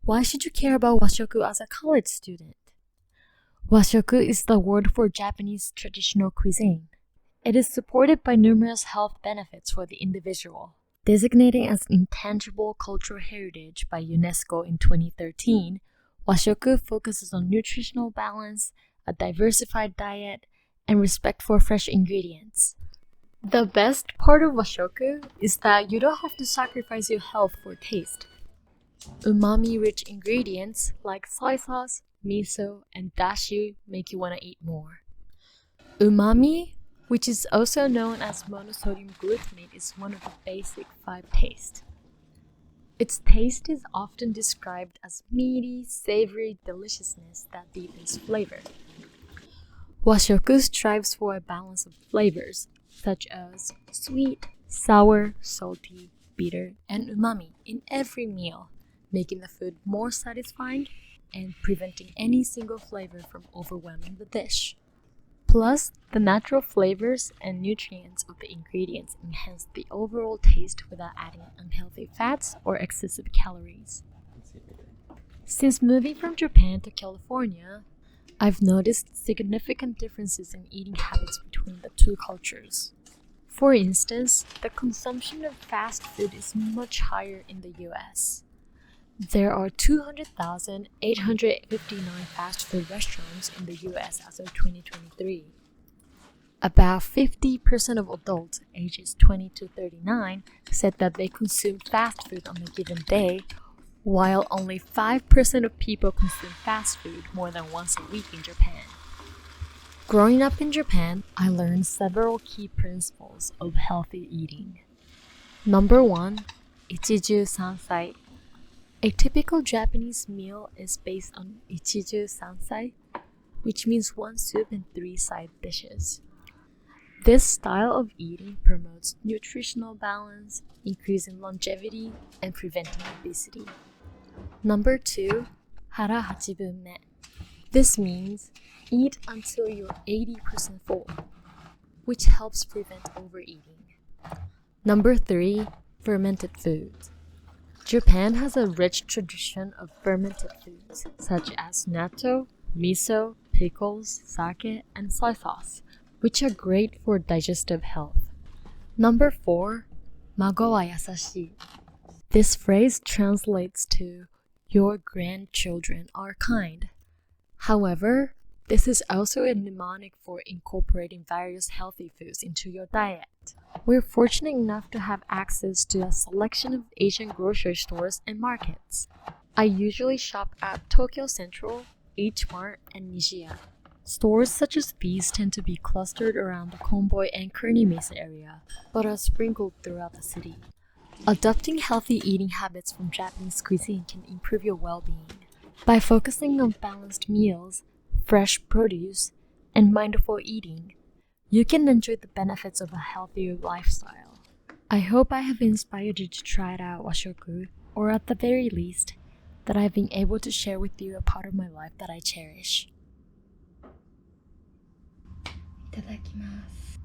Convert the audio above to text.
Why should you care about Washoku as a college student? Washoku is the word for Japanese traditional cuisine. It is supported by numerous health benefits for the individual. Designated as intangible cultural heritage by UNESCO in 2013, Washoku focuses on nutritional balance, a diversified diet, and respect for fresh ingredients. The best part of Washoku is that you don't have to sacrifice your health for taste. Umami-rich ingredients like soy sauce, miso, and dashi make you want to eat more. Umami, which is also known as monosodium glutamate, is one of the basic 5 tastes. Its taste is often described as meaty, savory deliciousness that deepens flavor. Washoku strives for a balance of flavors, such as sweet, sour, salty, bitter, and umami in every meal, making the food more satisfying and preventing any single flavor from overwhelming the dish. Plus, the natural flavors and nutrients of the ingredients enhance the overall taste without adding unhealthy fats or excessive calories. Since moving from Japan to California, I've noticed significant differences in eating habits between the two cultures. For instance, the consumption of fast food is much higher in the US. There are 200,859 fast food restaurants in the US as of 2023. About 50% of adults ages 20 to 39 said that they consume fast food on a given day, while only 5% of people consume fast food more than once a week in Japan. Growing up in Japan, I learned several key principles of healthy eating. Number 1, ichiju sansai. A typical Japanese meal is based on ichiju sansai, which means 1 soup and 3 side dishes. This style of eating promotes nutritional balance, increasing longevity, and preventing obesity. Number 2, hara hachibunme. This means eat until you're 80% full, which helps prevent overeating. Number 3, fermented foods. Japan has a rich tradition of fermented foods, such as natto, miso, pickles, sake, and soy sauce, which are great for digestive health. Number 4, mago wa yasashi. This phrase translates to, your grandchildren are kind. However, this is also a mnemonic for incorporating various healthy foods into your diet. We're fortunate enough to have access to a selection of Asian grocery stores and markets. I usually shop at Tokyo Central, H Mart, and Nijiya. Stores such as these tend to be clustered around the Konboi and Kearny Mesa area, but are sprinkled throughout the city. Adopting healthy eating habits from Japanese cuisine can improve your well-being. By focusing on balanced meals, fresh produce, and mindful eating, you can enjoy the benefits of a healthier lifestyle. I hope I have inspired you to try it out, Washoku, or at the very least, that I've been able to share with you a part of my life that I cherish. いただきます。